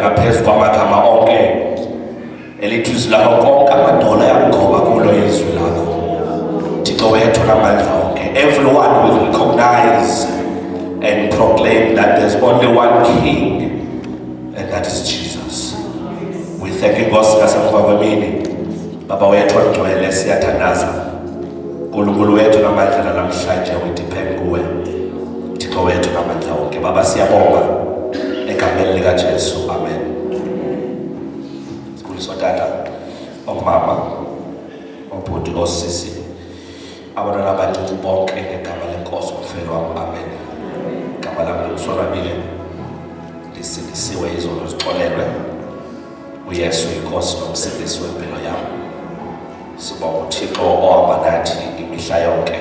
ngaphezu kwamagama onke elithi izwi lakho konke amadola yakugoba kulo izwi lakho Thixo wethu namandla onke. Everyone will recognize and proclaim that there's only one king, and that is Jesus. We thank you Nkosi ngasemva kwemini Baba wethu ongcwele siyathandaza uNkulunkulu wethu namandla namhlanje we depend kuwe Thixo wethu namandla onke. Baba siyabonga egameni lika Jesu, amen. Sibuliswa tata omama obhuti osisi abantwana abancinci bonke ngegama lenkosi umfelo wami, amen. Igama lami likusonwabile lisindisiwe izono zixolelwe uYesu inkosi nomsindisi wempilo yami. Sibonga uThixo ohamba nathi imihla yonke.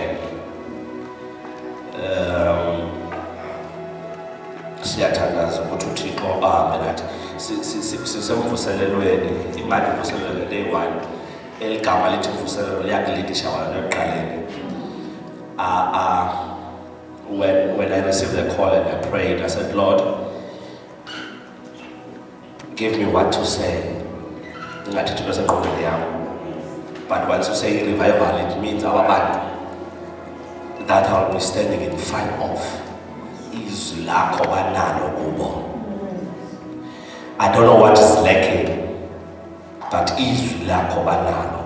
Siyathandaza ukuthi uThixo ahambe nathi sisemvuselelweni imali imvuselelo day 1 eligama lithi mvuselelo liyakulidisha wona eqaleni. When I received the call and I prayed, I said, Lord, give me what to say. But once you say revival, it means our band that I'll be standing in front of is lakho banalo kubo. I don't know what is lacking, but is lakho banalo.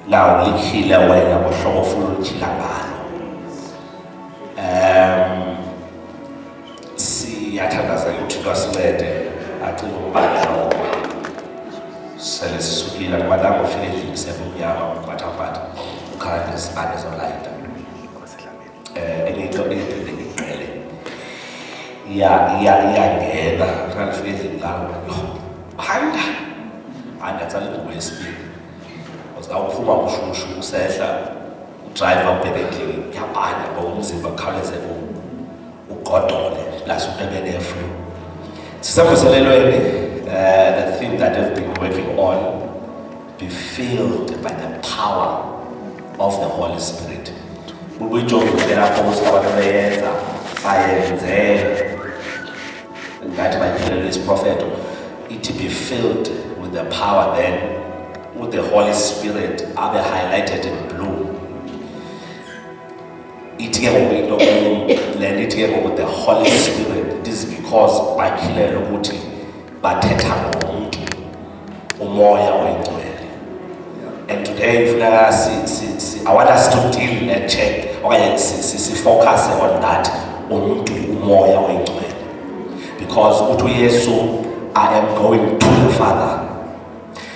Now likhile wena bohlobo ufuna ukukhila ngalo. Siyathandaza ukuthi kwasincede acina umbane lo sele sisukile kubalanga ufike endlini sebumnyama ubathabatha ukhanya nezibane zolayita into engcwele iyangena ngifike endlini lawo handa tsale ngokwesibili uzawuphuma ushushu usehla udriver ubheke endlini yabhanya ngoba umzimba khawuleze ugodole plus ubhekene flu. Sisemvuselelweni the thing that I've been working on, be filled by the power of the Holy Spirit. We joke with the apostles abayenza bayenze ngathi bayilele is prophet it be filled with the power, then with the Holy Spirit are highlighted in blue. It with the Holy Spirit. This is because bakhilela ukuthi bathetha ngomuntu uMoya Oyingcwele. And today I want us to deal and check okanye focus on that Umntu uMoya Oyingcwele, because uthi uYesu, I am going to the Father,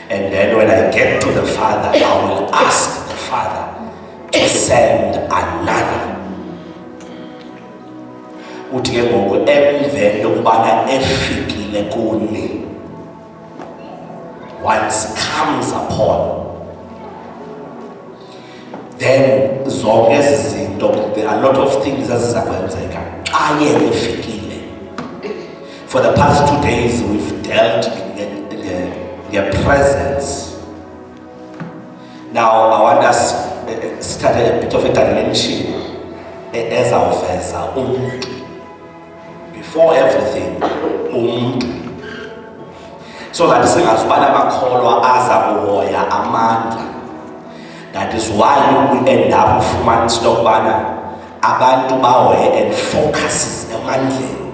and then when I get to the Father I will ask the Father to send another. Uthi ke ngoku emveni ukubana efikile kuni, once comes upon, then zonke izinto, there are a lot of things ezizakwenzeka xa yena efikile. For the past 2 days we've dealt in their presence. Now I want us start a bit of a dimension ezawuveza umuntu. Before everything, umuntu. So that singazibana amakholwa aza kuhoya amandla. That is why we end up fumanisa lokubana abantu bahoye and focuses emandleni.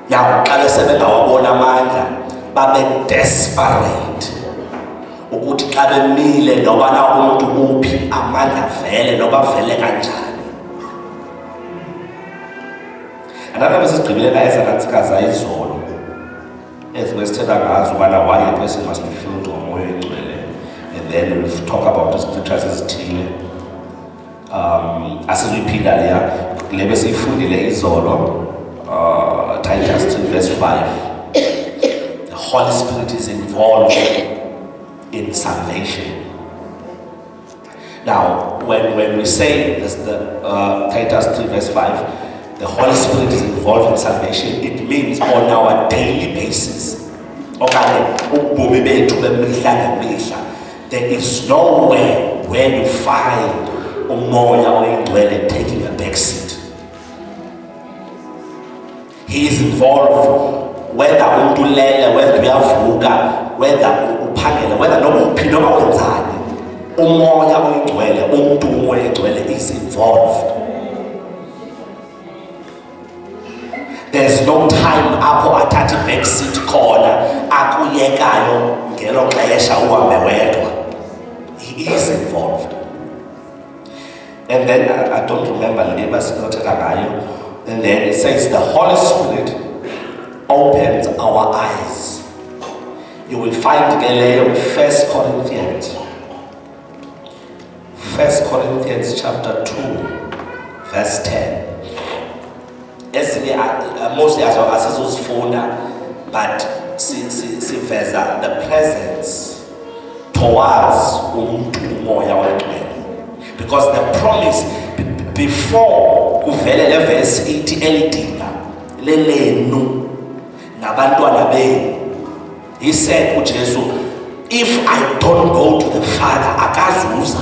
Now xa besebengawabona amandla babe desperate ukuthi xa bemile nobana umuntu uphi amandla vele noba vele kanjani. Another sigqibile la ezanantsikaza izolo ezikwesithetha ngazo ubana why a person must be filled ngoMoya Oyingcwele, and then we'll talk about the scriptures ezithile. Asiziphinda leya le besiyifundile izolo, Titus 2 verse 5. The Holy Spirit is involved in salvation. Now when we say this, Titus 3 verse 5, the Holy Spirit is involved in salvation, it means on our daily basis. There is nowhere where you find uMoya Oyingcwele taking a back seat. He is involved whether umuntu ulele, whether uyavuka, whether uphangele, whether noma uphi noma wenzani, uMoya Oyingcwele, Umntu uMoya Oyingcwele is involved. There's no time apho athatha back seat khona akuyekayo ngelo xesha uhambe wedwa. He is involved. And then I don't remember and then it says the Holy Spirit opens our eyes. You will find Galileo 1 Corinthians chapter 2 verse 10. Mostly as asizozifunda, but siveza the presence towards uMntu uMoya Oyingcwele. Because the promise before kuvele le verse ithi elidinga lelenu nabantwana benu, he said uJesu, if I don't go to the Father akazuza.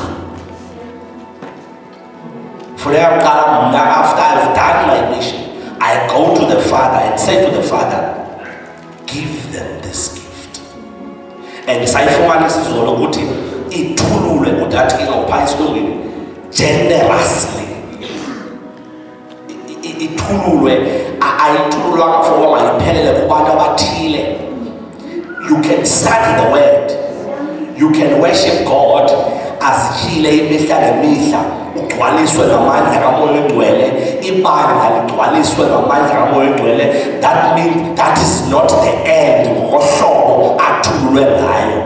After I've done my mission, I go to the Father and say to the Father, give them this gift. And sayifumana isizolo ukuthi ithulule udathi ngophansi kwengini generously. Ithululwe ayithululwa for mayiphelele kubantu abathile. You can study the word. You can worship God as hile imihla nemihla. Ugcwaliswe ngamandla kaMoya Oyingcwele, ibandla ligcwaliswe ngamandla kaMoya Oyingcwele. That means that is not the end ngohlobo athululwe ngayo.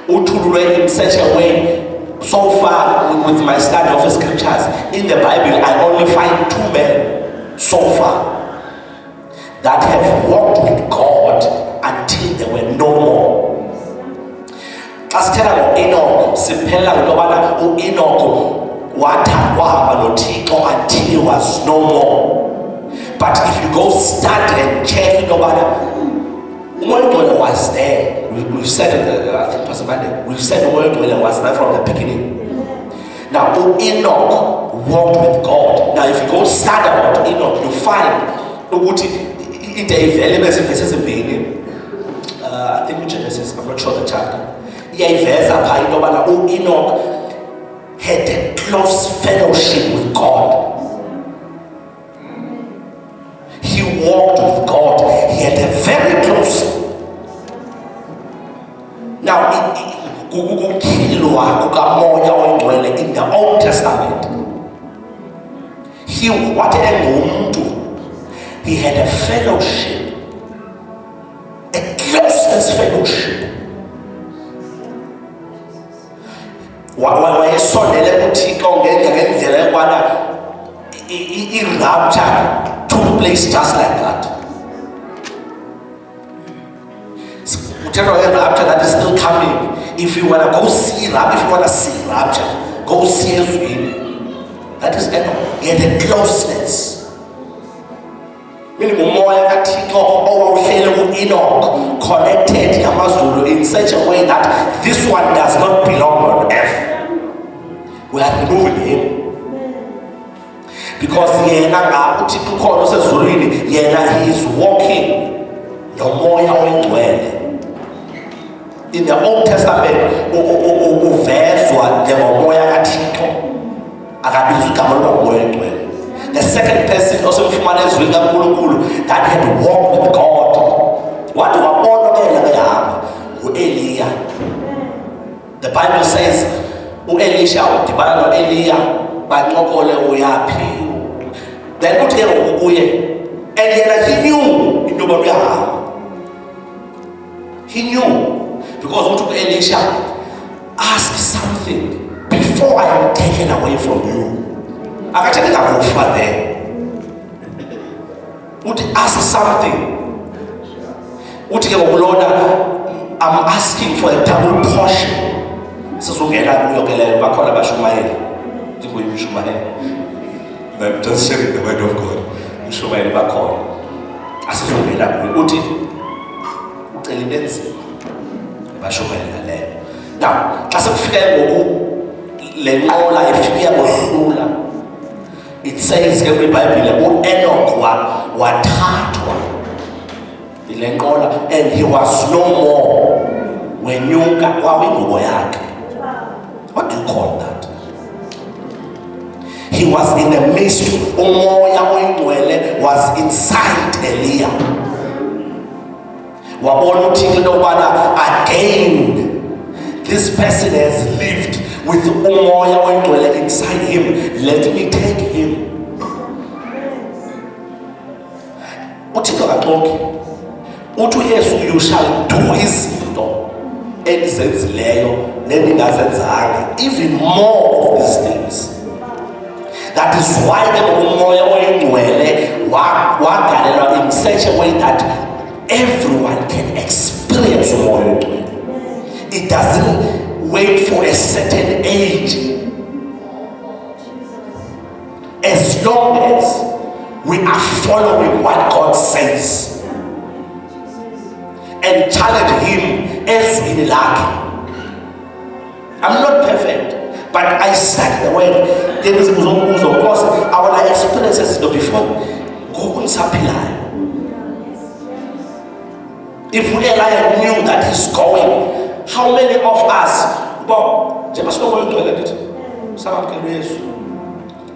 Uthululwe in such a way. So far with my study of the scriptures in the Bible, I only find 2 men so far that have walked with God until they were no more. Asithela ngo-Enoch, siphela ngokubana uEnoch wahamba noThixo until he was no more. But if you go study and check ukubana uMoya Oyingcwele was there. We've said it, I think Pastor Monday, we've said uMoya Oyingcwele was there from the beginning. Now Enoch walked with God. Now if you go study about Enoch, you find ukuthi into ivele bese ezimbili. I think in Genesis, I'm not sure the chapter. Iyayiveza pha into yobana uEnoch had a close fellowship with God. He walked with God. He had a very close. Now, kukukhilwa kukaMoya Oyingcwele in the Old Testament, he had a fellowship, a closeness fellowship. Wayesondele kuThixo ngendlela yokubana i-rapture took place just like that. Rapture that is still coming. If you want to go see rapture, if you want to see rapture, go see it. That is Enoch. He had a closeness. Meaning uMoya kaThixo owawuhlele uEnoch connected yamaZulu in such a way that this one does not belong on earth. We are removing him. Because yena uThixo ukhona osezulwini, yena he is walking noMoya Oyingcwele. In the Old Testament, uvezwa njengoMoya kaThixo, akabizwa igama lokuMoya Oyingcwele. The second person also mfumana ezweni kaNkulunkulu that had walked with God. What wabona behamba uEliya. The Bible says uElisha udibana noEliya banqokole uyaphi. Then uthi kuye and yena he knew into yobuyahamba. He knew. Because what Elisha, ask something before I am taken away from you. I can't go further. Would ask something. Would you Lord, I'm asking for a double portion. So I'm just sharing the word of God. Now, it says every Bible Enoch wathathwa yile nqola, and he was no more. Wenyuka kwawingubo yakhe. What do you call that? He was in the midst. uMoya Oyingcwele was inside Elia. Wabona uthixo into yokubana again this person has lived with uMoya Oyingcwele inside him. Let me take him. uthixo kaxoki uthi uYesu, you shall do izinto endizenzileyo nendingazenzanga, even more of these things. That is why the uMoya Oyingcwele wagalelwa in such a way that everyone can experience uMoya Oyingcwele. It doesn't wait for a certain age. As long as we are following what God says and challenge him as in luck. I'm not perfect, but I said the word. There is of course our experiences before. If Eli knew that he's going, how many of us, but there must not go to some can raise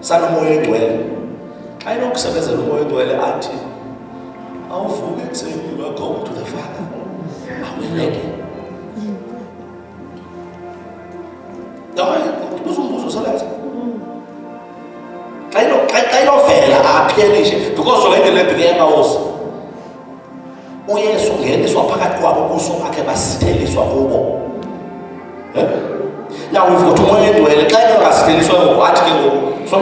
some more dwell. I don't say there's a more dwell at it. I'll forget saying you are going to the Father. Are we ready? I don't fail because of the house. uYesu ngeniswa phakathi kwabo kuso akhe basithelizwa kubo. Now we've got uMoya Oyingcwele. Xa engasithelizwa ngokuthi ke ngoku, so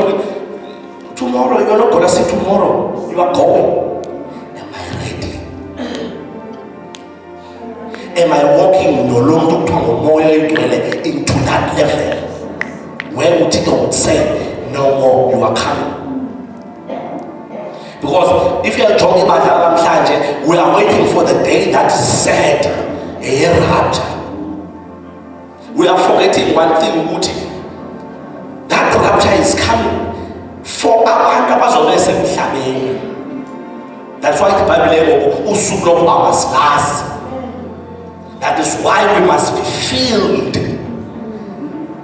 tomorrow you're not going to see tomorrow. You are going. Am I ready? Am I walking no longer uMoya Oyingcwele into that level where uThixo would say, no more, you are coming? Because if you are talking about namhlanje, we are waiting for the day that is said, a rapture. We are forgetting one thing, that rapture is coming for abantu abazobese emhlabeni. That's why the Bible usuku lokuba masilazi. That is why we must be filled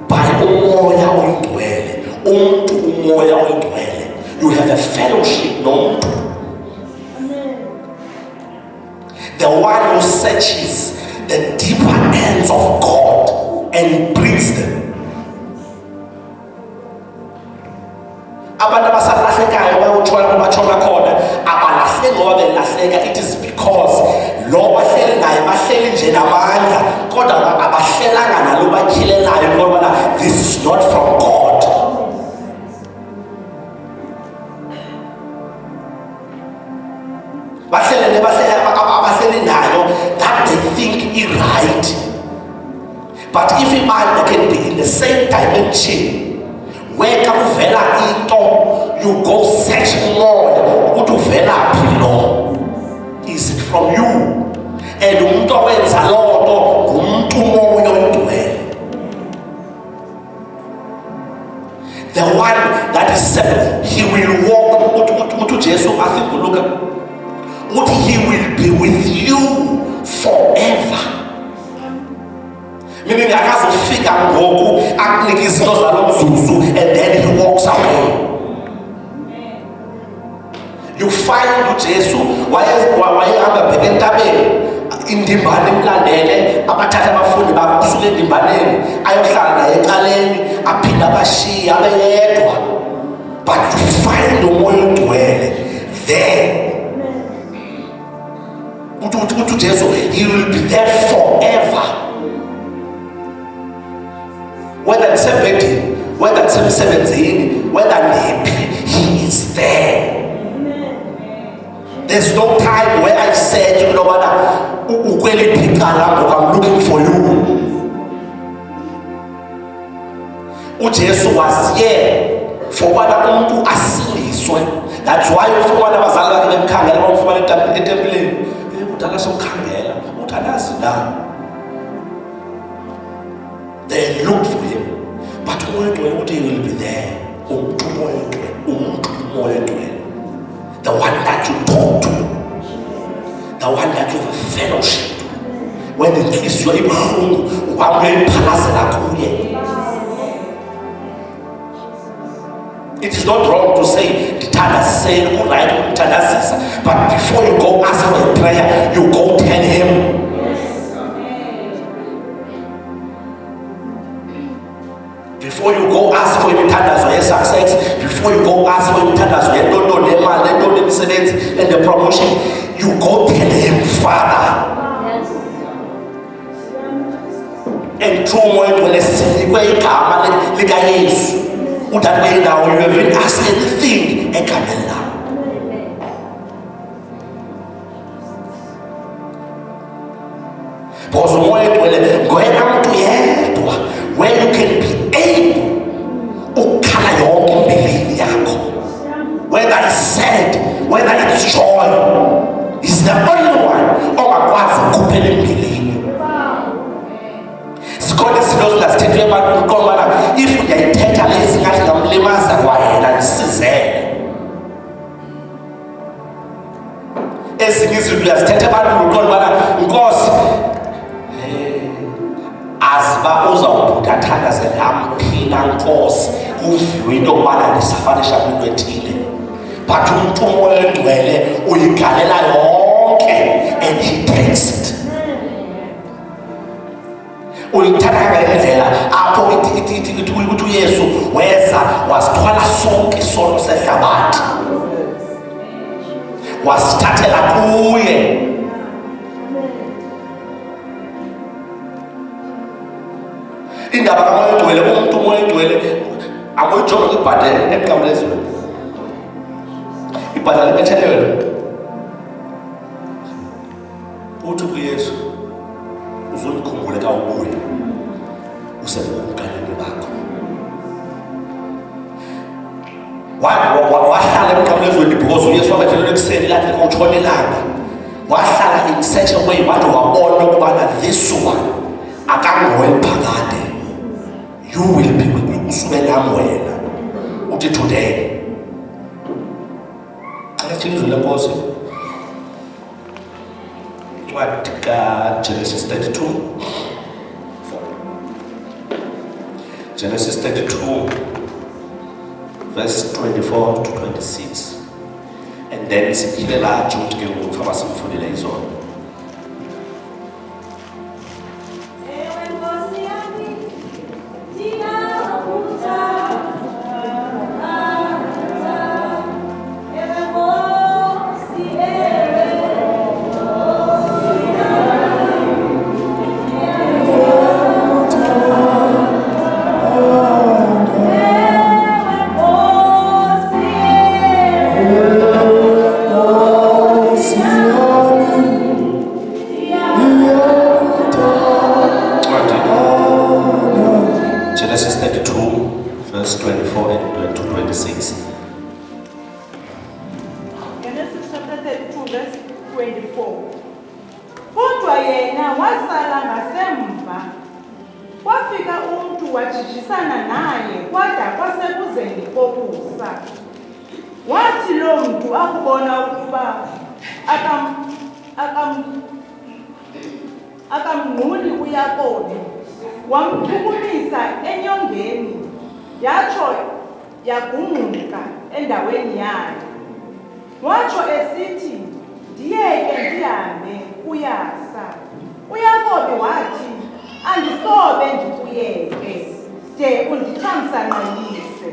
by uMoya Oyingcwele. Umntu uMoya Oyingcwele. You have a fellowship, no? The one who searches the deeper ends of God and brings them. It is because this is not from God. That they think is right. But if a man can be in the same dimension, where you go search more, is it from you? And the one that is separate, he will walk. I think we look at he will be with you forever. Meaning I have to figure out and then he walks away. You find Jesus why in the banning abathatha abafundi bakusuka endimbaneni ayohlala naye ecaleni aphinda bashiya abeyedwa. But you find uMoya Oyingcwele there. He will be there forever. Whether it's 17, whether it's 17, whether he is there. There's no time where I said, I'm looking for you. Jesus was here for what Umntu asiliswe. That's why you for one of us are going to they looked for him, but he will be there. The one that to talk to, the one that you have a fellowship to. When the kiss you are it is not wrong to say, but before you go ask for a prayer, you go tell him. Before you go ask for your success, before you go ask for your and the promotion, you go tell him, Father. And through uMoya that way now you have been asked anything and come now. Because uMoya going out to where you can be able to color your belief, whether it's sad, whether it's joy, is the only one. Oh my God, for God is not that statement about if you are intentionally at the limits and this is it. As it is, you are stated about because as Baoza put a hand as a lamb, and course, we don't want to suffer the shadow of but uMoya, and he takes it. Ulitaka indlela apho ithi Yesu weza wasithwala sonke isono sehlabathi wasithathela kuye. Indaba kaMoya umuntu uMoya amoyijonga ibhadele eqamlezweni ibhadele bethelelwe uthi kuYesu uzondikhumbula ka ubuya usebukaneni bakho wahlala emqamlezweni because uYesu wabethelelwe ekuseni lakhe utshonelanga wahlala in such a way wade wabona ukubana this one akangowe phakade, you will be with me usuke nami wena uthi today athini lenkosi what Genesis 32. Genesis 32, verse 24 to 26. And then siphile la Jude ke ngoku abasimfundile izolo. Genesis 32, verse 24 and to 26. Genesis chapter 32, verse 24. Kodwa yena wasala ngasemva. Kwafika umntu wajijisana naye kwada kwasekuzeni kokusa. Wathi lo mntu akubona ukuba akamngquli uYakobe. Wamchukumisa enyongeni yatsho yagungquka endaweni yayo. Watsho esithi ndiyeke ndihambe uyasa. uYakobe wathi andisobe ndikuyeke de undithamsanqelise.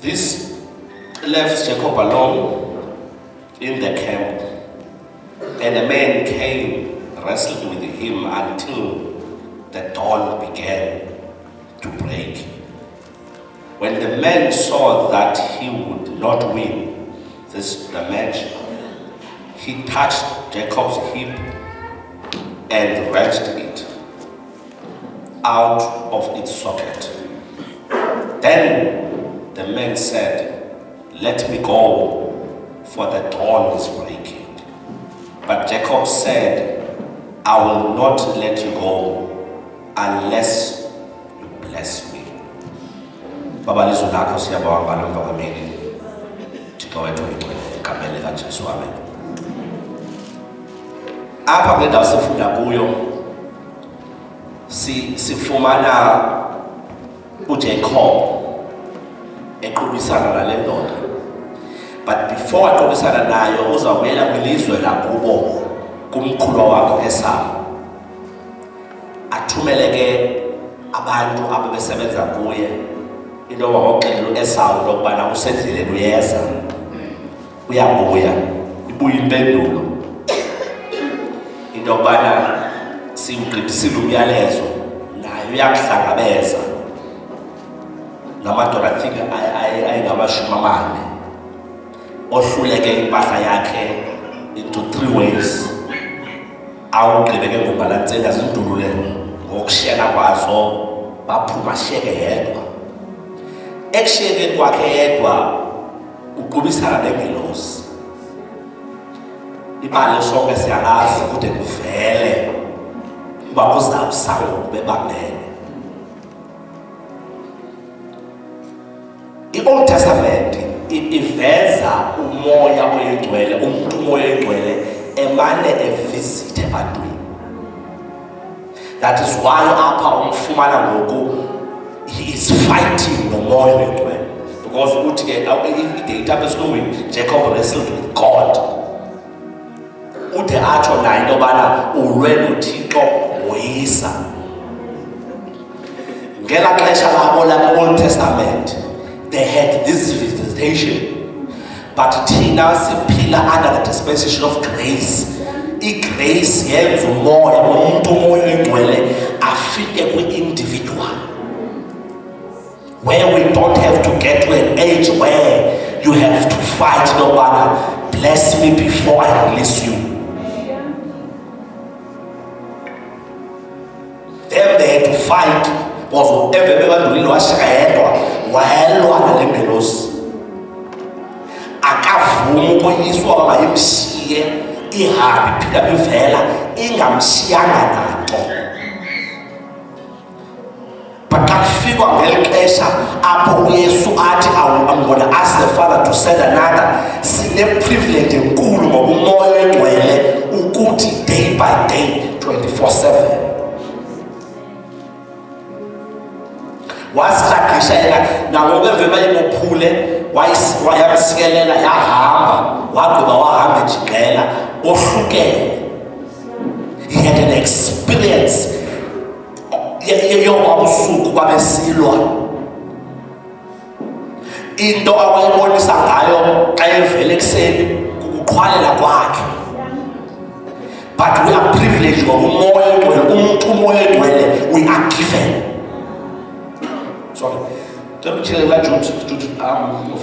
This left Jacob alone in the camp, and a man came, wrestled with him until the dawn began to break. When the man saw that he would not win the match, he touched Jacob's hip and wrenched it out of its socket. Then the man said, "Let me go, for the dawn is breaking." But Jacob said, "I will not let you go unless you bless me." Baba lizwi lakho siyabonga ngalo mva kwemini. Thixo wethu oyingcwele egameni likaJesu, amen. Apha kule ndawo sifunda kuyo sifumana uJacob equbisana nale ndoda, but before aqubisana nayo uzawubuyela kwilizwe lakubo kumkhulu wakho Esau, athumele ke abantu ababesebenza kuye into yoba waxelela uEsau lokubana usendleleni uyeza, uyabuya. Ibuye impendulo into yokubana siwugqithisile umyalezo naye uyakuhlangabeza namadoda I think ayingamashumi 4 ohluleke impahla yakhe into 3 ways. Awugqibe ke ngobalantseni azindulule ngokushiyana kwazo, baphuma shiyeke yedwa. Ekushiyekeni kwakhe yedwa uqubisana nengelosi. Ibali sonke siyalazi kude kuvele uba kuzawusanga bebabene. I-Old Testament iveza uMoya Oyingcwele, uMntu Oyingcwele emane evisithe ebantwini. That is why apha umfumana ngoku he is fighting noMoya Oyingcwele, because uthi ke i-data esilungwini Jacob wrestled with God. Uthi atsho naye into yobana ulwe noThixo woyisa. Ngela xesha labo la-Old Testament they had this visitation, but thina siphila under the dispensation of grace. I-grace yenza umoya, umuntu uMoya Oyingcwele afike kwi-individual, where we don't have to get to an age where you have to fight nobody. Bless me before I release you. Them they had to fight was whatever bebandulile washiyeka yedwa wayelwa nale ngelosi. Akavuma ukoyiswa wayemshiye ihambe iphila bivela ingamshiyanga nanto. But kafikwa ngeli xesha apho uYesu athi I'm going to ask the Father to send another, sine privilege enkulu ngoba uMoya Oyingcwele ukuthi day by day 24/7 wasihlagisha yena nangoku emveni bayemophule wayamsikelela yahamba wagqiba wahamba ejikela ohlukene. He had an experience yobusuku kwabesilwa, into awayibonisa ngayo xa evela ekuseni kukuqhwalela kwakhe. But we are privileged ngoba uMoya Oyingcwele, umuntu uMoya Oyingcwele we are given. Sorry, let me tell you that Jude,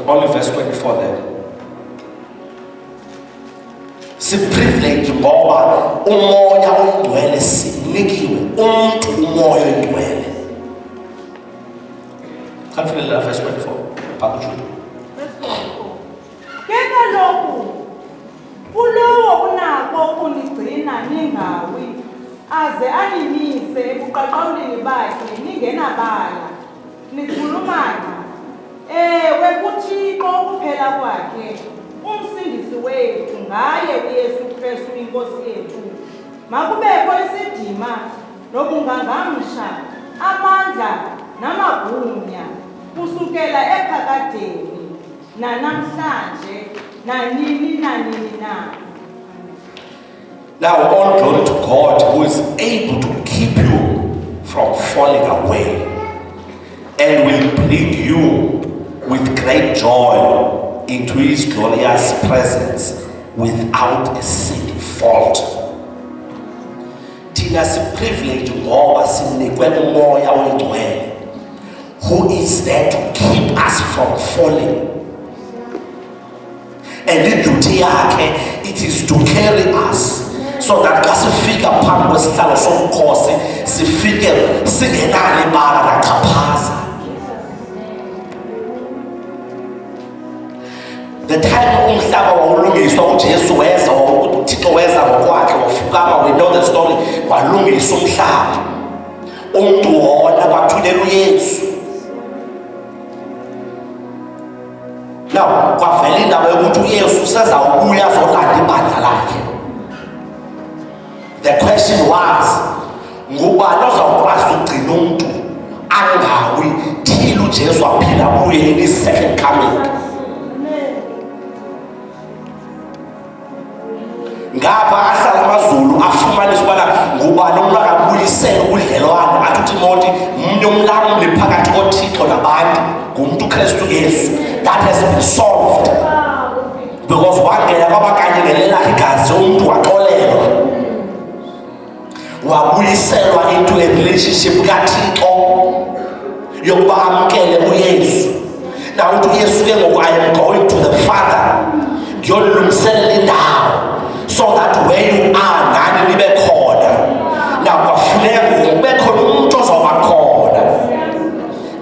only verse 24 there. Si privilege ngoba uMoya Oyingcwele sinikiwe, umuntu uMoya Oyingcwele. Can't feel that verse 24. Papa Jude. Ke kaloku ulowo unako ukunigcina ningawi aze animise ebuqaqawuleni bakhe ningenabala nikhulumana. Ewe kuThixo kuphela kwakhe umsindisi wethu ngaye uYesu Kristu inkosi yethu makubekho isidima nobungangamsha amandla namagunya kusukela ephakadeni nanamhlanje nanini na. Now all glory to God who is able to keep you from falling away and will bring you with great joy into his glorious presence without a single fault. Thina siprivilege ngoba sinikwe uMoya Oyingcwele who is there to keep us from falling. And the duty yakhe it is to carry us so that xa sifika phambi kwesihlalo somkhosi sifike singenalo ibala lachaphaza. The time umhlaba wawulungiswa uJesu weza uThixo weza ngokwakhe wafukama, we know the story, walungisa umhlaba. Umntu wona kwathulela uYesu. Now kwavela indaba uYesu sezawubuya zolanda ibandla lakhe. The question was, ngubani ozawukwazi ugcina umuntu angawi till uJesu aphila kuye in his second coming? Ngapha ahlala amazulu afumanisa ubana ngubani umuntu akabuyisela ubudlelwane athi uTimothy mnye umlamli phakathi koThixo nabantu ngumuntu uKristu Yesu. That has been solved because wangena kwabakanyelela igazi umuntu waxolelwa wabuyiselwa into a relationship kaThixo yokuba amkele uYesu. Now uthi uYesu ke ngoku I am going to the Father ngiyolungiselela indawo so that where you are nani nibe khona. Now kwafuneka kube khona umuntu ozoba khona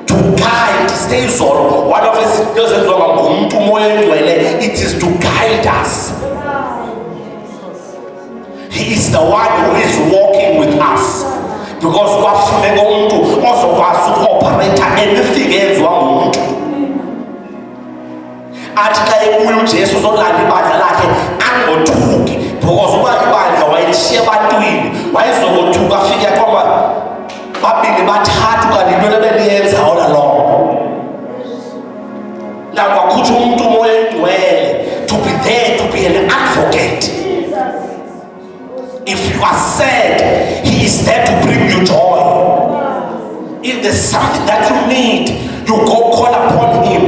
to guide. Stays on one of his doesn't know uMntu uMoya, it is to guide us. He is the one who is walking with us because kwafuneka umuntu ozokwazi ukuoperate anything enziwa ngumuntu. Athi xa ebuya uJesu uzolanda ibandla lakhe angothuki because uba ibandla wayelishiya ebantwini wayezokothuka afike kwaba babili bathathu kanti into lebeniyenza all along. Now kwakhutshwa umuntu uMoya to be there, to be an advocate. If you are sad, he is there to bring you joy. If there's something that you need, you go call upon him.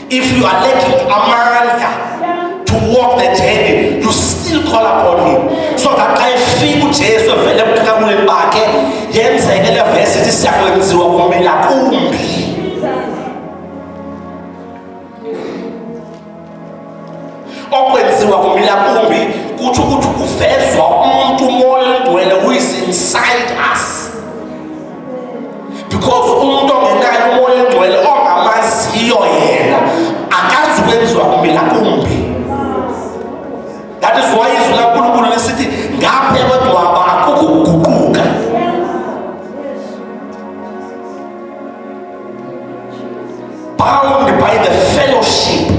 If you are lacking amandla to walk the journey, you still call upon him. So that I feel uJesu evele emnqamulweni bakhe yenzeke le verse ithi siyakwenziwa kumila kumbi. Okwenziwa kumila kumbi kuthi ukuthi kuvezwa umuntu uMoya who is inside us. Because umuntu ongenayo uMoya ongamaziyo yena akazukwenziwa kumila kumbi. That is why izwi laNkulunkulu lisithi ngapha kwedwaba akukho ukuguquka. Bound by the fellowship.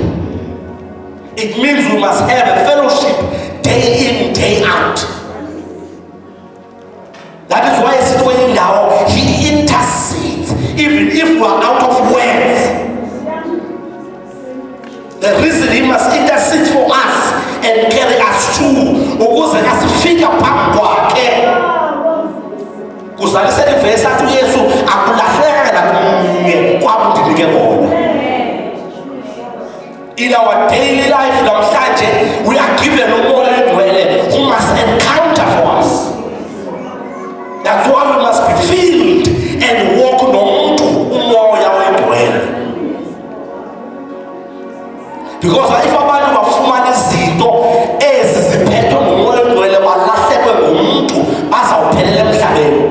It means we must have a fellowship day in, day out. That is why it's going now. He intercedes even if we are out of words. The reason he must intercede for us and carry us through ukuze asifika phambi kwakhe. Kuzalisa ivesi athi uYesu akulahlekela kumnye kwabundinike bona. In our daily life namhlanje we are given uMoya who must encounter for us. That's why we must be filled and walk nomuntu uMoya weNgcwele. Because if abantu bafumana izinto eziziphethwe nguMoya weNgcwele balahlekwe ngumuntu bazawuphelela emhlabeni.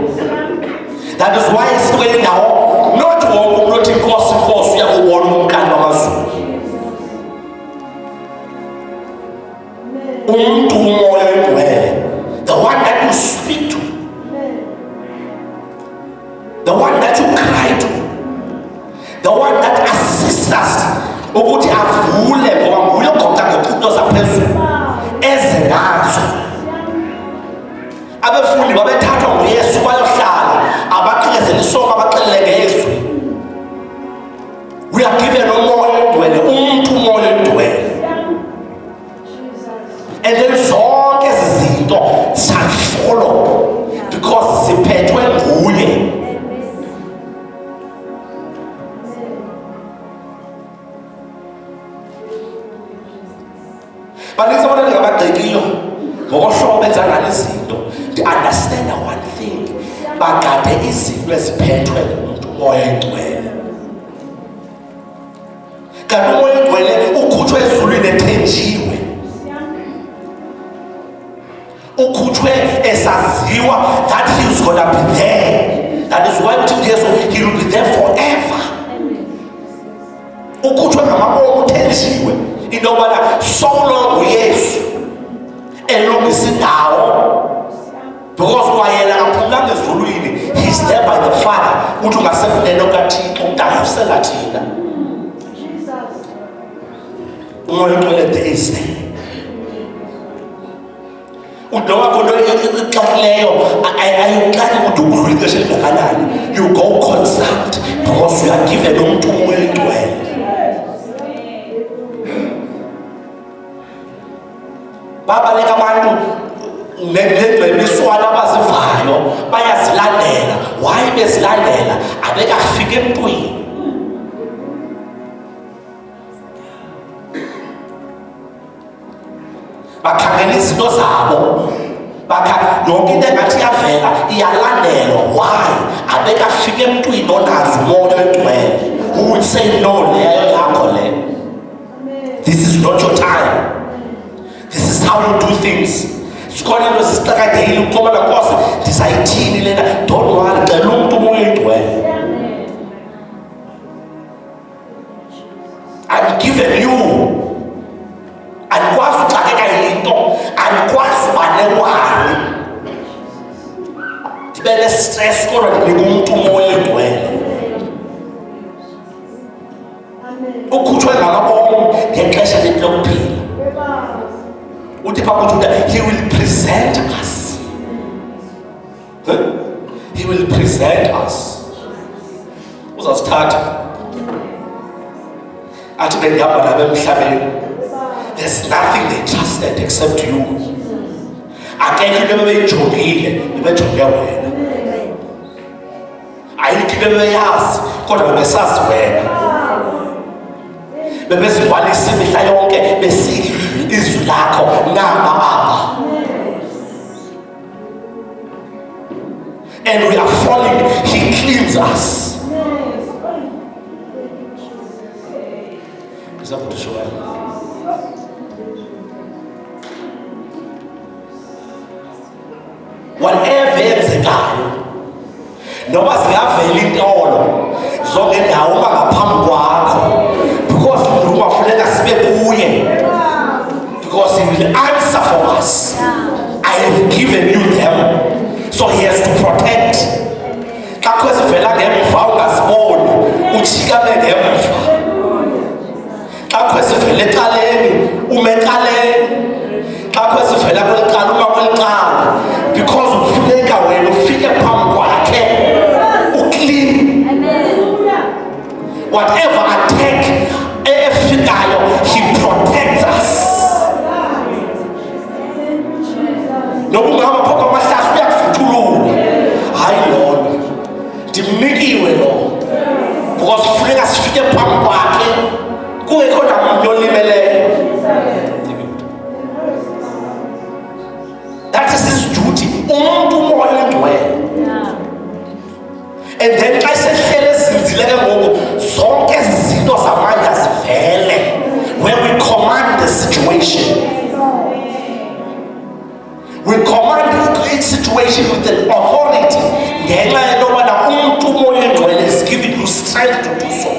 That is why isikweli ndawo not wonke umuntu othi inkosi uyakubona umkani wamazulu. Umntu uMoya weNgcwele, the one that you speak to, the one that you cry to, the one that assists us ukuthi avule ngoba nguye okhokha ngezinto zaphezulu eze nazo. Abafundi babethathwa nguYesu bayohlala abaxelezela isonka abaxelele ngeYesu. We are given uMoya weNgcwele, umntu uMoya weNgcwele. And then zonke ezi zinto shall follow because ziphethwe nguye. Baninzi abantu engabagqikiyo ngokohlobo benza ngale zinto. They understand one thing. Bagade izinto eziphethwe ngumuntu uMoya weNgcwele. Kanti uMoya weNgcwele ukhutshwe ezulwini ethenjiwe. Ukhutshwe esaziwa that he is going to be there. That is why he will be there forever. Ukhutshwe ngamabomu uthenjiwe into yobana so long uYesu elungisa indawo because kwayena akaphumlanga ezulwini. He is there by the Father. Uthi ungasefunene okaThixo umntu ayusela thina. uMoya there is there. Udonga kono ixakileyo ayiqali ukuthi udlule ixesha elingakanani. You go consult because you are given umntu uMoya. Babaleka abantu negcebiswana abazivayo bayazilandela. Why bezilandela? Abekafika emntwini. Bakhangela izinto zabo, yonke into engathi iyavela iyalandelwa. Why? Abekafika emntwini onazi uMoya Oyingcwele who would say no leyo yakho le. This is not your time. This is how you do things. Sikhona into sisixakadeli uxobana Nkosi ndisayithini lena. Don't worry, cela umntu uMoya Oyingcwele. I'm given you. Andikwazi uxakeka yinto, andikwazi banewari ndibe ne-stress kodwa ndinika umntu uMoya Oyingcwele. Ukhutshwe ngamabomo ngexesha lethu lokuphila. Uthi phaa kuthi he will present us. He will present us. Uzasithatha athi bendihamba nabo emhlabeni. There's nothing they trusted except you. Akekho into bebeyijongile bebejonge wena. Ayikho into bebeyazi kodwa bebesazi wena. Bebezigcwalisa imihla yonke besidla izwi lakho nama apha. And we are falling, he cleans us. Is that what to show you? Whatever yenzekayo noba zingavela intolo zonke ndawo ngaphambi kwakho, because ungafuneka sibe kuye, because he will answer for us. I have given you them, so he has to protect. Xa kwezivela ngemva ungaziboni ujikame ngemva. Xa kwezivela ecaleni ume ecaleni. Xa kwezivela kwelicala uma kwelicala, because ufuneka wena ufike phambi kwakhe uclean. Whatever attack efikayo, he protects us. Noba ungahamba phaa kwamahlahla uyakufuthulula. Hayi lona ndimnikiwe lo, because ufuneka sifike phambi kwakhe kungekho namnye olimeleyo. That is his duty. Umntu uMoya Oyingcwele. And then xa sehlele ezinzile ke ngoku zonke ezi zinto zamandla zivele when we command the situation. We command each situation with an authority. Ngenxa yento yobana umntu uMoya Oyingcwele is giving you strength to do so.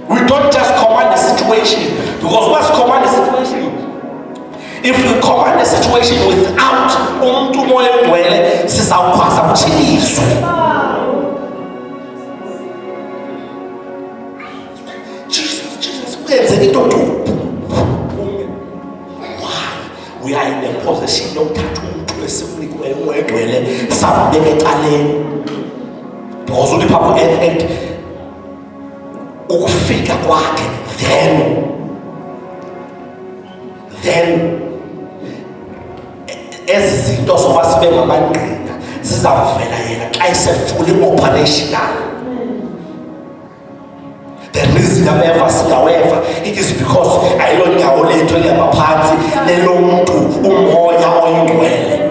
We don't just command the situation, because what's command the situation? If we command the situation without umntu uMoya Oyingcwele, sizawukhwaza kutshiniswe. Jesus, uyenzeka into nto. Why? We are in the position yokuthatha umntu esimnikiweyo uMoya Oyingcwele sambeka ecaleni. Because uthi phaa ku-earth ukufika kwakhe, then ezi zinto zoba sibe ngamangqina zizavela yena xa esefuli operational. The reason ameva singaweva, it is because ayilonyawo lethu elihamba phantsi lelomntu uMoya Oyingcwele.